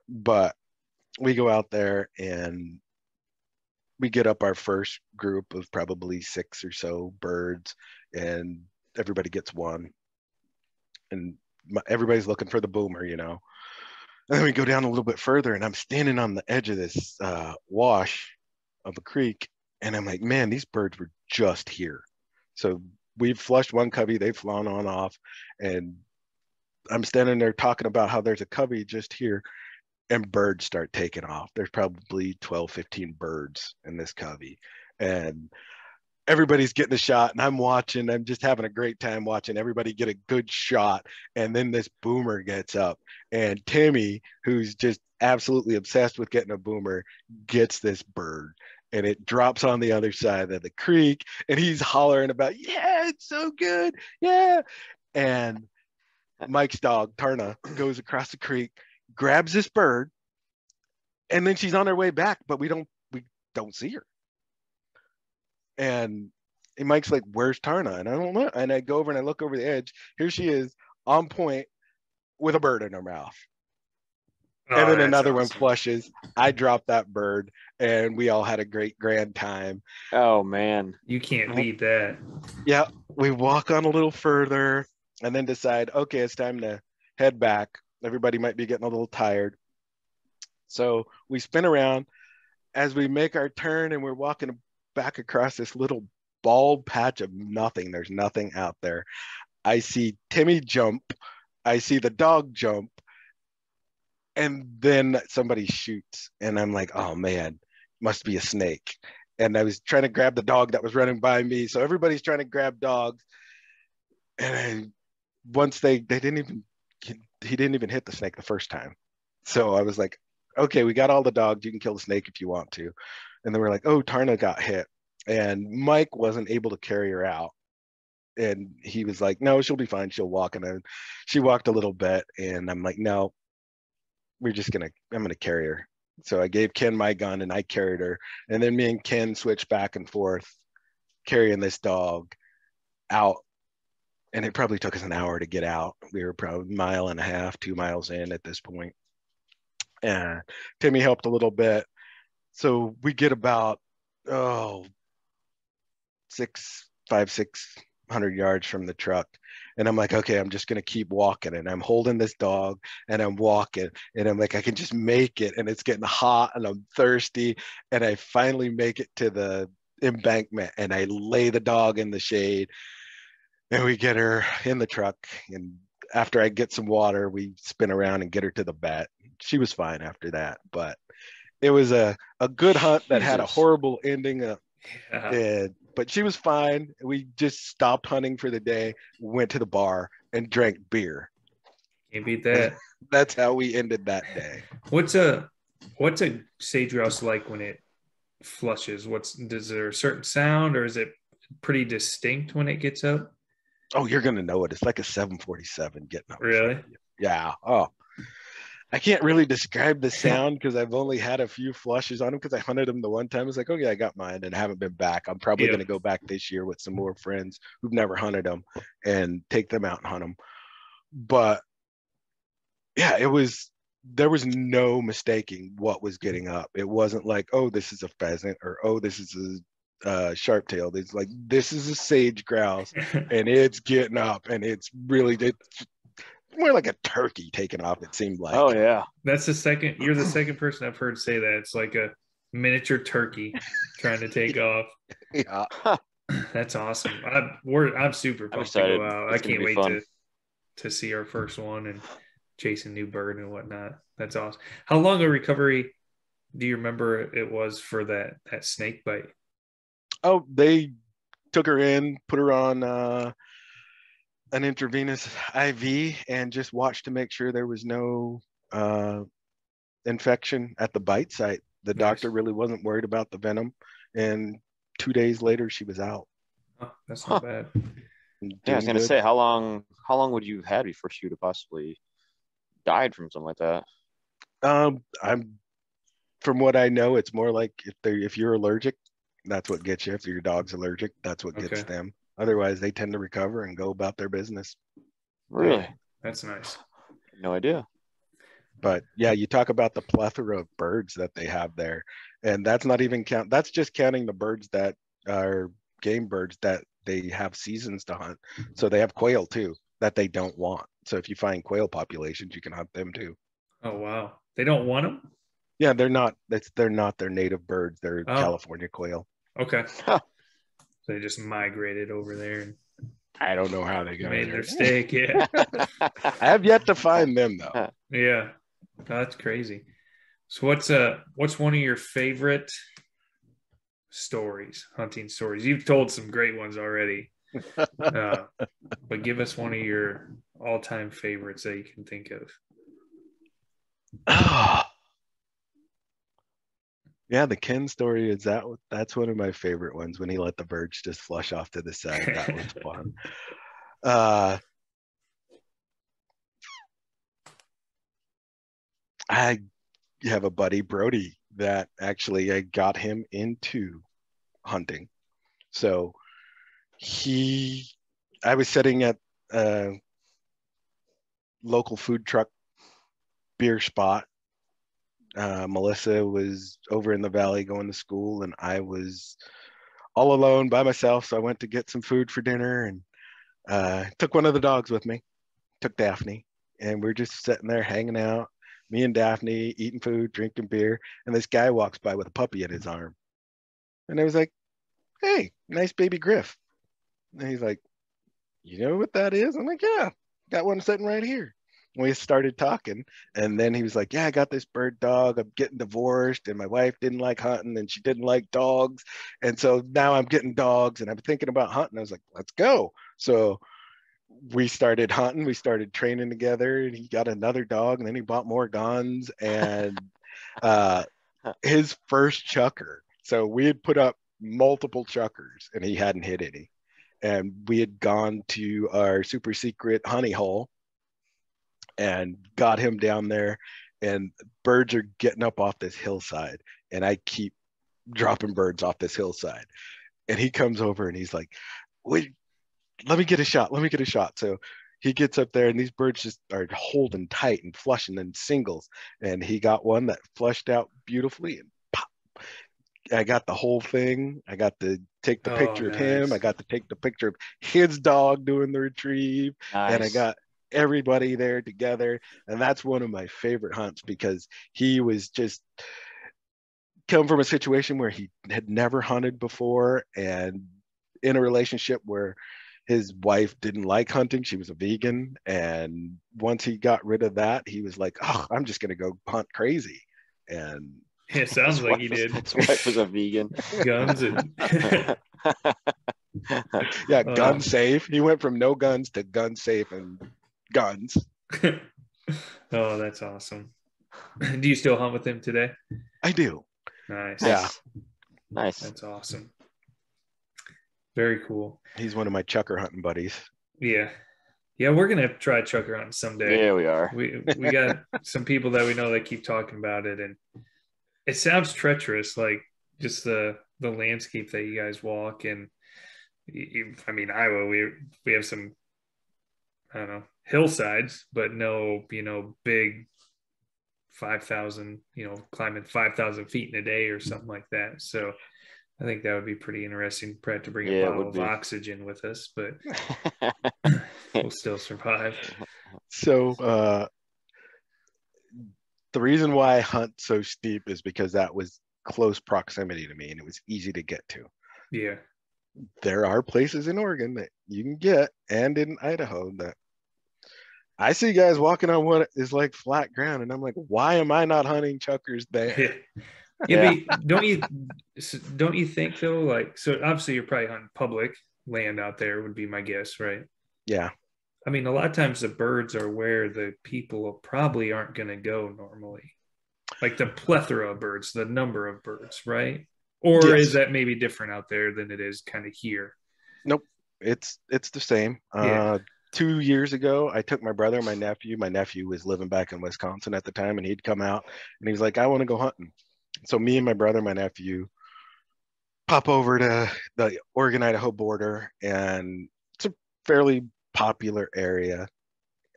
But we go out there and we get up our first group of probably 6 or so birds, and everybody gets one. And everybody's looking for the boomer, you know. And then we go down a little bit further, and I'm standing on the edge of this wash of a creek, and I'm like, man, these birds were just here. So we've flushed one covey, they've flown on off, and I'm standing there talking about how there's a covey just here, and birds start taking off. There's probably 12, 15 birds in this covey, and everybody's getting a shot, and I'm watching. I'm just having a great time watching everybody get a good shot. And then this boomer gets up, and Timmy, who's just absolutely obsessed with getting a boomer, gets this bird, and it drops on the other side of the creek, and he's hollering about, yeah, it's so good, yeah. And Mike's dog, Tarna, goes across the creek, grabs this bird, and then she's on her way back, but we don't see her. And Mike's like, where's Tarna? And I don't know. And I go over and I look over the edge. Here she is on point with a bird in her mouth. And then another one flushes. I dropped that bird, and we all had a great grand time. Oh, man. You can't beat that. Yeah. We walk on a little further and then decide, okay, it's time to head back. Everybody might be getting a little tired. So we spin around as we make our turn, and we're walking back across this little bald patch of nothing. There's nothing out there. I see Timmy jump. I see the dog jump. And then somebody shoots. And I'm like, oh man, must be a snake. and I was trying to grab the dog that was running by me. So everybody's trying to grab dogs. And once they didn't even, he didn't even hit the snake the first time. So I was like, okay, we got all the dogs. You can kill the snake if you want to. And then we're like, oh, Tarna got hit. And Mike wasn't able to carry her out. And he was like, no, she'll be fine. She'll walk. And then she walked a little bit. And I'm like, no, I'm going to carry her. So I gave Ken my gun and I carried her. And then me and Ken switched back and forth carrying this dog out. And it probably took us an hour to get out. We were probably 1.5 miles, 2 miles in at this point. And Timmy helped a little bit. So we get about, 600 yards from the truck. And I'm like, okay, I'm just going to keep walking. And I'm holding this dog and I'm walking. And I'm like, I can just make it. And it's getting hot and I'm thirsty. And I finally make it to the embankment and I lay the dog in the shade. And we get her in the truck. And after I get some water, we spin around and get her to the vet. She was fine after that. But it was a good hunt that had a horrible ending. But she was fine. We just stopped hunting for the day, went to the bar, and drank beer. Can't beat that. That's how we ended that day. What's a sage grouse like when it flushes? Does there a certain sound, or is it pretty distinct when it gets up? Oh, you're gonna know it. It's like a 747 getting up. Really? Yeah. Oh, I can't really describe the sound because I've only had a few flushes on him because I hunted him the one time. It's like, okay, I got mine and I haven't been back. I'm probably going to go back this year with some more friends who've never hunted them and take them out and hunt them. But yeah, there was no mistaking what was getting up. It wasn't like, oh, this is a pheasant or, oh, this is a sharp-tailed. It's like, this is a sage grouse and it's getting up and it's more like a turkey taking off, it seemed like. Oh yeah, you're the second person I've heard say that. It's like a miniature turkey trying to take off. Yeah. That's awesome. I'm super pumped to go out. I can't wait to see our first one and chasing new bird and whatnot. That's awesome. How long a recovery do you remember it was for that snake bite? Oh, they took her in, put her on an intravenous IV and just watched to make sure there was no infection at the bite site. The doctor really wasn't worried about the venom. And 2 days later, she was out. Oh, that's not bad. Yeah, I was going to say, how long would you have had before she would have possibly died from something like that? From what I know, it's more like if you're allergic, that's what gets you. If your dog's allergic, that's what gets them. Otherwise, they tend to recover and go about their business. Really? That's nice. No idea. But yeah, you talk about the plethora of birds that they have there. And that's not even that's just counting the birds that are game birds that they have seasons to hunt. So they have quail too that they don't want. So if you find quail populations, you can hunt them too. Oh, wow. They don't want them? Yeah, they're not their native birds. They're California quail. Okay. So they just migrated over there and I don't know how they got made there. their steak. Yeah. I have yet to find them though. Yeah. Oh, that's crazy. So what's one of your favorite hunting stories? You've told some great ones already. But give us one of your all-time favorites that you can think of. Yeah, the Ken story that's one of my favorite ones when he let the birds just flush off to the side. That was fun. I have a buddy, Brody, that actually I got him into hunting. So I was sitting at a local food truck beer spot. Melissa was over in the valley going to school and I was all alone by myself. So I went to get some food for dinner and took one of the dogs with me, took Daphne, and we're just sitting there hanging out, me and Daphne eating food, drinking beer. And this guy walks by with a puppy in his arm. And I was like, hey, nice baby Griff. And he's like, you know what that is? I'm like, yeah, got one sitting right here. we started talking, and then he was like, yeah, I got this bird dog. I'm getting divorced, and my wife didn't like hunting and she didn't like dogs. And so now I'm getting dogs and I'm thinking about hunting. I was like, let's go. So we started hunting, we started training together, and he got another dog, and then he bought more guns. And his first chucker, so we had put up multiple chuckers and he hadn't hit any. And we had gone to our super secret honey hole and got him down there, and birds are getting up off this hillside, and I keep dropping birds off this hillside, and he comes over and he's like, wait, let me get a shot. So he gets up there, and these birds just are holding tight and flushing in singles, and he got one that flushed out beautifully, and pop, I got the whole thing. I got to take the picture of him. I got to take the picture of his dog doing the retrieve. Nice. And I got everybody there together. And that's one of my favorite hunts, because he was just come from a situation where he had never hunted before, and in a relationship where his wife didn't like hunting. She was a vegan. And once he got rid of that, he was like, oh, I'm just going to go hunt crazy. And it sounds like he did. His wife was a vegan. Guns and yeah, gun safe. He went from no guns to gun safe and guns. Oh, that's awesome. Do you still hunt with him today? I do. Nice. Yeah. Nice. That's awesome. Very cool. He's one of my chucker hunting buddies. Yeah. Yeah, we're gonna try chucker hunting someday. Yeah, we are. We got some people that we know that keep talking about it, and it sounds treacherous, like just the landscape that you guys walk. And I mean, Iowa, we have some, I don't know, hillsides, but no, big 5,000, climbing 5,000 feet in a day or something like that. So I think that would be pretty interesting. Probably have to bring a bottle of oxygen with us, but we'll still survive. So the reason why I hunt so steep is because that was close proximity to me and it was easy to get to. Yeah. There are places in Oregon that you can get, and in Idaho, that I see guys walking on what is like flat ground, and I'm like, why am I not hunting chuckers there? Yeah. But don't you think though, like, so obviously you're probably hunting public land out there would be my guess, right? Yeah. I mean, a lot of times the birds are where the people probably aren't going to go normally. Like the plethora of birds, the number of birds, right? Or is that maybe different out there than it is kind of here? Nope. It's the same. 2 years ago, I took my brother and my nephew. My nephew was living back in Wisconsin at the time, and he'd come out and he was like, I want to go hunting. So me and my brother and my nephew pop over to the Oregon-Idaho border, and it's a fairly popular area,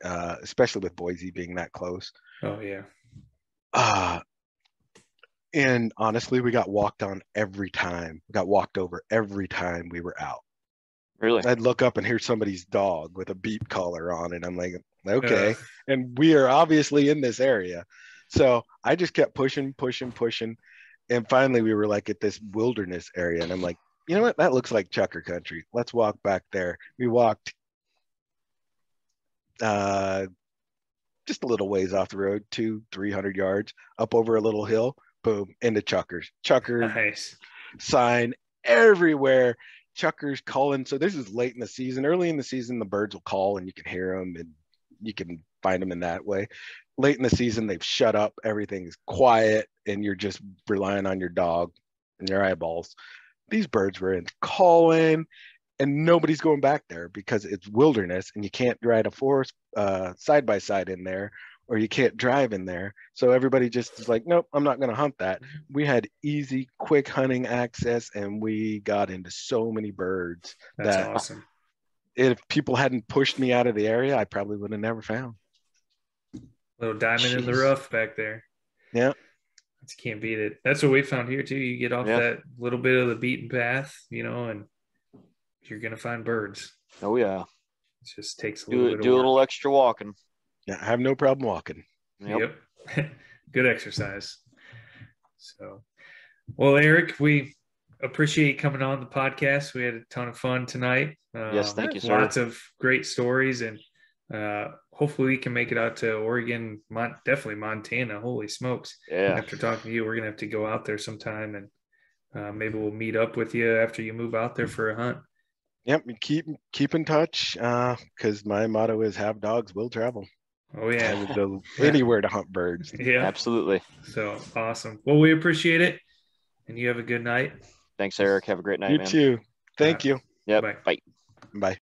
especially with Boise being that close. Oh, yeah. And honestly, we got walked on every time. We got walked over every time we were out. Really? I'd look up and hear somebody's dog with a beep collar on it. I'm like, okay. And we are obviously in this area. So I just kept pushing. And finally we were like at this wilderness area. And I'm like, you know what? That looks like chucker country. Let's walk back there. We walked just a little ways off the road, 200-300 yards up over a little hill, boom, into chuckers. Chucker nice. Sign everywhere. Chuckers calling. So this is late in the season. Early in the season, the birds will call and you can hear them and you can find them in that way. Late in the season, they've shut up. Everything's quiet and you're just relying on your dog and your eyeballs. These birds were in calling, and nobody's going back there because it's wilderness and you can't ride a forest side by side in there, or you can't drive in there. So everybody just is like, nope, I'm not going to hunt that. We had easy, quick hunting access, and we got into so many birds. That's awesome. If people hadn't pushed me out of the area, I probably would have never found. Little diamond in the rough back there. Yeah. Just can't beat it. That's what we found here too. You get off that little bit of the beaten path, and you're going to find birds. Oh yeah. It just takes a little bit of do a little extra walking. Yeah, I have no problem walking. Yep. Good exercise. So, well, Eric, we appreciate you coming on the podcast. We had a ton of fun tonight. Yes, thank you, sir. Lots of great stories, and Hopefully we can make it out to Oregon, definitely Montana. Holy smokes. Yeah. After talking to you, we're going to have to go out there sometime, and maybe we'll meet up with you after you move out there for a hunt. Yep, keep in touch, because my motto is have dogs will travel. Oh yeah. I would go anywhere to hunt birds. Yeah, Absolutely. So awesome. Well, we appreciate it, and you have a good night. Thanks, Eric. Have a great night, You man. too. Thank you. Yep. Bye. Bye. Bye.